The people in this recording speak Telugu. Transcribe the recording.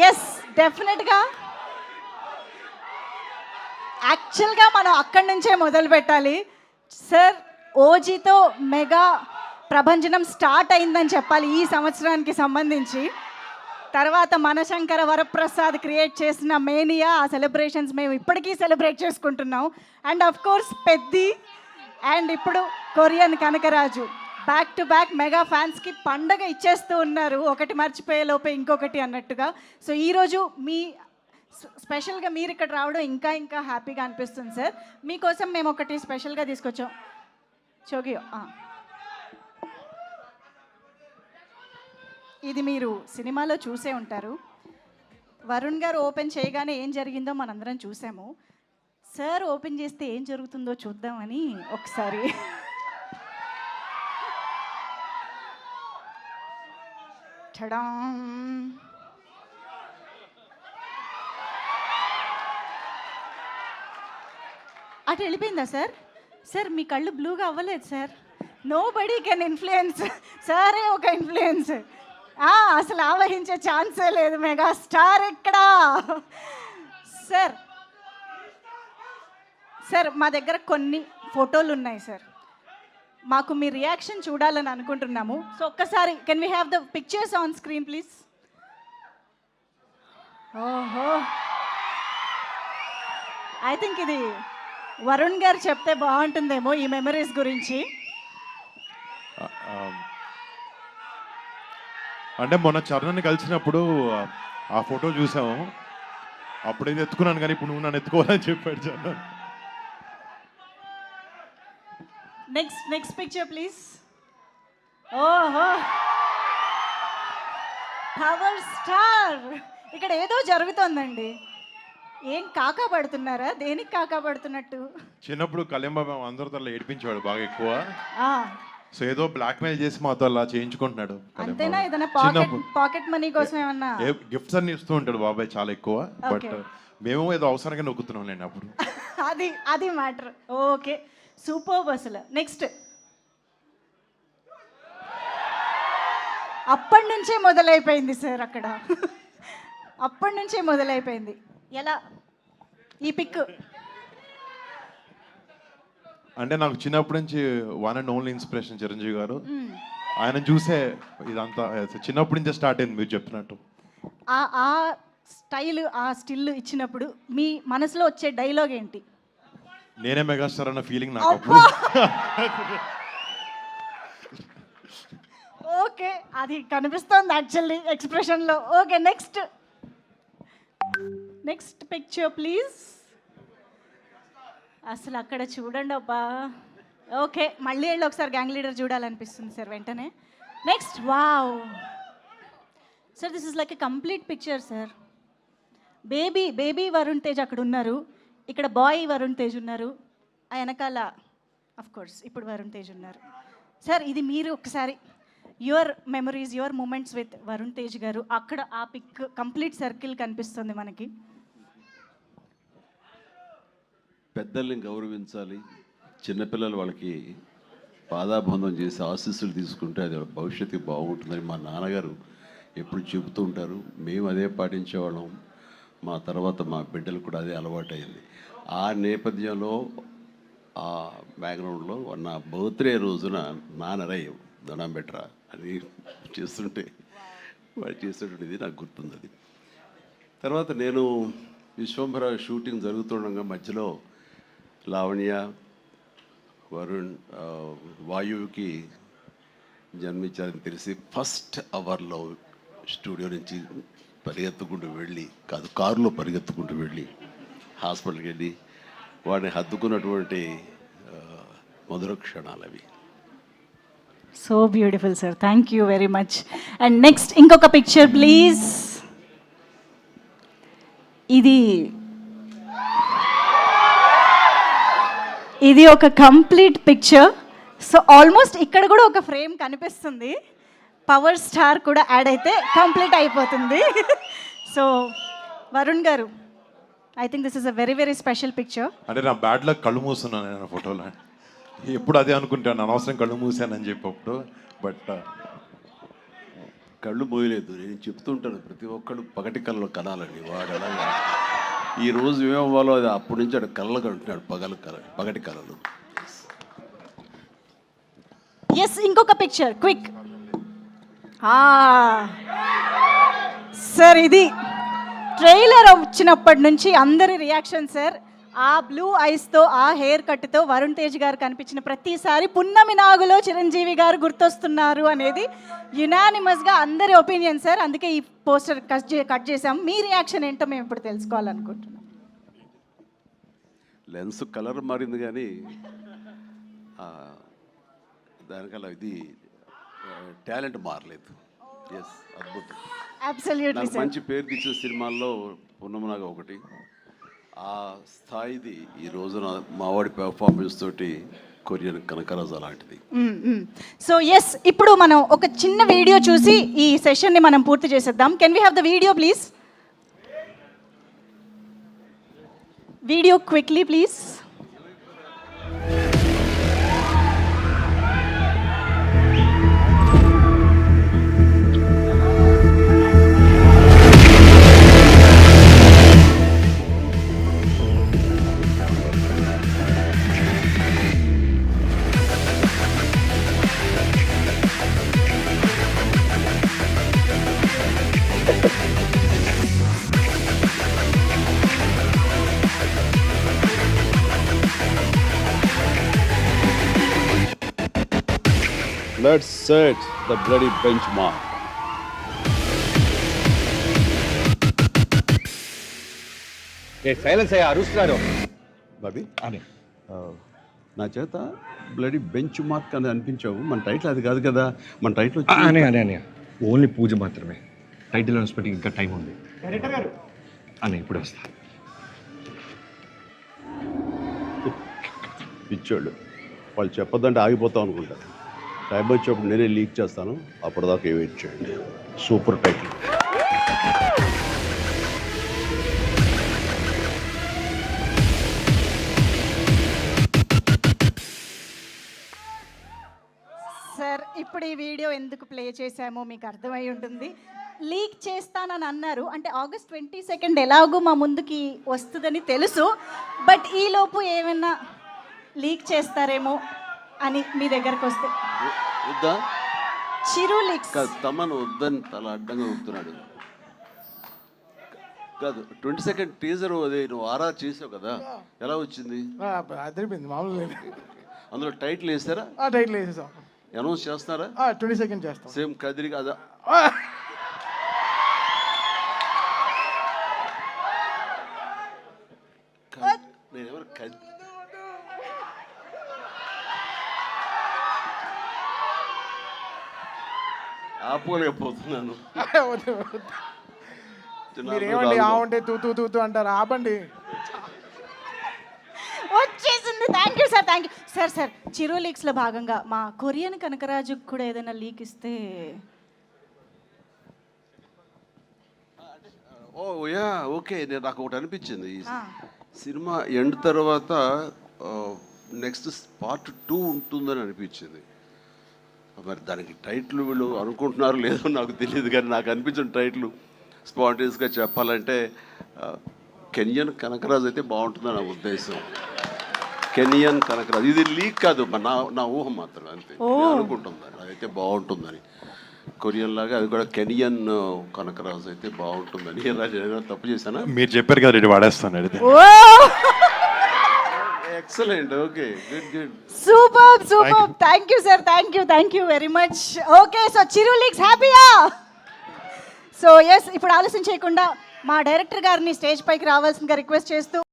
ఎస్, డెఫినెట్గా. యాక్చువల్గా మనం అక్కడి నుంచే మొదలు పెట్టాలి సార్. ఓజీతో మెగా ప్రభంజనం స్టార్ట్ అయిందని చెప్పాలి ఈ సంవత్సరానికి సంబంధించి. తర్వాత మనశంకర వరప్రసాద్ క్రియేట్ చేసిన మేనియా, ఆ సెలబ్రేషన్స్ మేము ఇప్పటికీ సెలబ్రేట్ చేసుకుంటున్నాం. And of course Peddi, and ఇప్పుడు Korean Kanakaraju, back to back mega ఫ్యాన్స్కి పండగ ఇచ్చేస్తూ ఉన్నారు, ఒకటి మర్చిపోయే లోపే ఇంకొకటి అన్నట్టుగా. సో ఈరోజు మీ స్పెషల్గా మీరు ఇక్కడ రావడం ఇంకా ఇంకా హ్యాపీగా అనిపిస్తుంది సార్. మీకోసం మేము ఒకటి స్పెషల్గా తీసుకొచ్చాం. చోగియో, ఇది మీరు సినిమాలో చూసే ఉంటారు. వరుణ్ గారు ఓపెన్ చేయగానే ఏం జరిగిందో మనందరం చూసాము. సార్ ఓపెన్ చేస్తే ఏం జరుగుతుందో చూద్దామని ఒకసారి. అటు వెళ్ళిపోయిందా సార్? సార్ మీ కళ్ళు బ్లూగా అవ్వలేదు sir. Nobody can influence, సారే ఒక ఇన్ఫ్లుయెన్స్. అసలు ఆవహించే ఛాన్సే లేదు మెగా స్టార్ ఎక్కడా. సార్ సార్ మా దగ్గర కొన్ని ఫోటోలు ఉన్నాయి సార్, మాకు మీ రియాక్షన్ చూడాలని అనుకుంటున్నాము. సో ఒక్కసారి can we have the pictures on screen please? ఓహో, ఐ థింక్ ఇది వరుణ్ గారు చెప్తే బాగుంటుందేమో ఈ మెమరీస్ గురించి. అంటే మొన్న చరణ్ని కలిసినప్పుడు ఆ ఫోటో చూసాము, అప్పుడైతే ఎత్తుకున్నాను, కానీ ఇప్పుడు నువ్వు నన్ను ఎత్తుకోవాలని చెప్పాడు చరణ్. Next picture please. ఓహో, పవర్ స్టార్, ఇక్కడ ఏదో జరుగుతోందండి. ఏం కాకా పడుతున్నారా? దేనికి కాకా పడుతున్నట్టు? చిన్నప్పుడు కళ్యాణ్ అందరితో అలా ఏడిపించేవాడు బాగా ఎక్కువ. సో ఏదో బ్లాక్ మెయిల్ చేసి మాతో అలా చేయించుకుంటున్నాడు. అంతేనా? ఏదైనా పాకెట్ మనీ కోసం ఏమన్నా గిఫ్ట్స్ అన్ని ఇస్తూ ఉంటాడు బాబాయ్ చాలా ఎక్కువ. బట్ మేము ఏదో అవసరంగా నొక్కుతున్నాం లేండి అప్పుడు. అది మ్యాటర్. Okay, super. అసలు నెక్స్ట్ అప్పటి నుంచే మొదలైపోయింది సార్ అక్కడ. అప్పటి నుంచే మొదలైపోయింది. ఎలా ఈ పిక్? అంటే నాకు చిన్నప్పటి నుంచి one and only inspiration Chiranjeevi గారు. ఆయన చూసే ఇదంతా చిన్నప్పటి నుంచే స్టార్ట్ అయింది మీరు చెప్పినట్టు. ఆ స్టైల్, ఆ స్టిల్ ఇచ్చినప్పుడు మీ మనసులో వచ్చే డైలాగ్ ఏంటి? నేనే మెగాస్టార్ అన్న ఫీలింగ్ నాకు అప్పుడు. ఓకే, అది కనిపిస్తోంది యాక్చువల్లీ ఎక్స్ప్రెషన్లో. Okay, next picture please. అసలు అక్కడ చూడండి అబ్బా. ఓకే, మళ్ళీ వెళ్ళి ఒకసారి గ్యాంగ్ లీడర్ చూడాలనిపిస్తుంది సార్ వెంటనే. Next, wow sir, this is like a complete picture sir. Baby Varun Tej అక్కడ ఉన్నారు, ఇక్కడ బాయ్ వరుణ్ తేజ్ ఉన్నారు, ఆ వెనకాల అఫ్ కోర్స్ ఇప్పుడు వరుణ్ తేజ్ ఉన్నారు. సార్ ఇది మీరు ఒకసారి your memories, your moments with Varun Tej garu. అక్కడ ఆ పిక్ కంప్లీట్ సర్కిల్ కనిపిస్తుంది మనకి. పెద్దల్ని గౌరవించాలి, చిన్నపిల్లలు వాళ్ళకి పాదాబంధం చేసి ఆశీస్సులు తీసుకుంటే అది భవిష్యత్తుకి బాగుంటుందని మా నాన్నగారు ఎప్పుడు చెబుతూ ఉంటారు. మేము అదే పాటించేవాళ్ళం, మా తర్వాత మా బిడ్డలు కూడా అదే అలవాటైంది. ఆ నేపథ్యంలో ఆ బ్యాక్గ్రౌండ్లో నా బర్త్డే రోజున నాన్నరయ్య దండం బెట్రా అని చేస్తుంటే వాడు చేసేటువంటిది నాకు గుర్తుంది. అది తర్వాత నేను విశ్వంభర షూటింగ్ జరుగుతుండగా మధ్యలో లావణ్య, వరుణ్, వాయువుకి జన్మించారని తెలిసి ఫస్ట్ అవర్లో స్టూడియో నుంచి పరిగెత్తుకుంటూ వెళ్ళి, కారులో పరిగెత్తుకుంటూ వెళ్ళి హాస్పిటల్కి వెళ్ళి వాడిని హత్తుకున్నటువంటి మధుర క్షణాలు అవి. So beautiful sir, thank you very much. And next ఇంకొక పిక్చర్ ప్లీజ్. ఇది ఒక కంప్లీట్ పిక్చర్. సో ఆల్మోస్ట్ ఇక్కడ కూడా ఒక ఫ్రేమ్ కనిపిస్తుంది, పవర్ స్టార్ కూడా యాడ్ అయితే కంప్లీట్ అయిపోతుంది. సో వరుణ్ గారు, I think this is a very very special picture. అంటే నా బ్యాడ్ లక్ కళ్ళు మూస్తున్నాను నేను ఫోటోలో. ఎప్పుడు అదే అనుకుంటాను, అనవసరం కళ్ళు మూసానని చెప్పప్పుడు. బట్ కళ్ళు మోయలేదు. నేను చెప్తుంటాను ప్రతి ఒక్కళ్ళు పగటి కళ్ళు కనాలని. వాడు అలాగా ఈరోజు ఏమవ్వాలో అది అప్పటి నుంచి ఆడు కళ్ళకు అంటున్నాడు, పగటి కళలు. ఎస్, ఇంకొక పిక్చర్ క్విక్. సార్ ఇది ట్రైలర్ వచ్చినప్పటి నుంచి అందరి రియాక్షన్ సార్. ఆ బ్లూ ఐస్తో, ఆ హెయిర్ కట్తో వరుణ్ తేజ్ గారు కనిపించిన ప్రతిసారి పున్నమి నాగులో చిరంజీవి గారు గుర్తొస్తున్నారు అనేది యునానిమస్గా అందరి ఒపీనియన్ సార్. అందుకే ఈ పోస్టర్ కట్ చేసాం. మీ రియాక్షన్ ఏంటో మేము ఇప్పుడు తెలుసుకోవాలనుకుంటున్నాం. లెన్స్ కలర్ మారింది కానీ దానికల్లా ఇది టాలెంట్ మారలేదు. ఎస్, అద్భుతం. అబ్సల్యూట్లీ నాకు సార్. మంచి పేరు తెచ్చే సినిమాల్లో పున్నమనాగా ఒకటి. ఆ స్థాయిది ఈ రోజున మావాడి పెర్ఫార్మెన్స్ తోటి కొరియన్ కనకరాజు అలాంటిది. సో ఎస్, ఇప్పుడు మనం ఒక చిన్న వీడియో చూసి ఈ సెషన్ని మనం పూర్తి చేసేద్దాం. Can we have the video please? Video quickly please. Let's set the bloody benchmark. Silence అయ్యా, అరుస్తున్నారు. బాబీ, అని నా చేత బ్లడీ బెంచ్ మార్క్ అని అనిపించావు. మన టైటిల్ అది కాదు కదా. మన టైటిల్ అని అని అని ఓన్లీ పూజ మాత్రమే. టైటిల్ అనౌన్స్మెంట్కి ఇంకా టైం ఉంది అని ఇప్పుడు వస్తా. ఇచ్చాడు. వాళ్ళు చెప్పొద్దంటే ఆగిపోతాం అనుకుంటా. టైం వచ్చేప్పుడు నేనే లీక్ చేస్తాను. అప్పటిదాకా వెయిట్ చేయండి. Super title. సార్, ఇప్పుడు ఈ వీడియో ఎందుకు ప్లే చేశామో మీకు అర్థమై ఉంటుంది. లీక్ చేస్తానని అన్నారు, అంటే August 22 ఎలాగో మా ముందుకి వస్తుందని తెలుసు. బట్ ఈలోపు ఏమైనా లీక్ చేస్తారేమో అని మీ దగ్గరకు వస్తే. వద్దా? చిరు లీక్స్ కాదు, తమను వద్దని తల అడ్డంగా ఊపుతున్నాడు. కాదు, 22 టీజర్ అదే నువ్వు ఆరా చేసావు కదా, ఎలా వచ్చింది? అదిరిపోయింది, మామూలు అందులో టైటిల్ వేస్తారా? టైటిల్ వేసేసాం. అనౌన్స్ చేస్తారా? 22 చేస్తాం. సేమ్ కదిరి కదా. నేనెవరు ఆపుకోలేకపోతున్నాను. మీరు ఏమండి ఆవుంటే తూ తూ అంటారు, ఆపండి. వచ్చేసింది. Thank you sir, thank you sir. Sir, Chiru లీక్స్లో భాగంగా మా కొరియన్ కనకరాజుకు కూడా ఏదైనా లీక్ ఇస్తే. Oh yeah, okay. నేను నాకు ఒకటి అనిపించింది, ఈ సినిమా ఎండ్ తర్వాత నెక్స్ట్ పార్ట్ 2 ఉంటుందని అనిపించింది. మరి దానికి టైటిల్ వీళ్ళు అనుకుంటున్నారు లేదో నాకు తెలియదు, కానీ నాకు అనిపించిన టైటిల్ స్పాంటేనియస్గా చెప్పాలంటే కెనియన్ కనకరాజు అయితే బాగుంటుందని నా ఉద్దేశం. కెనియన్ కనకరాజు, ఇది లీక్ కాదు, నా ఊహ మాత్రం అంతే. నేను అనుకుంటుందని అదైతే బాగుంటుందని. కొరియన్ లాగా అది కూడా కెనియన్ కనకరాజు అయితే బాగుంటుందని. తప్పు చేశానా? మీరు చెప్పారు కదా, రెడీ వాడేస్తాను. అడిగితే excellent, okay, good. Super. Thank you sir, thank you very much. Okay, so Chiru leaks హ్యాపీయా? సో ఎస్, ఇప్పుడు ఆలస్యం చేయకుండా మా డైరెక్టర్ గారిని స్టేజ్ పైకి రావాల్సిందిగా రిక్వెస్ట్ చేస్తూ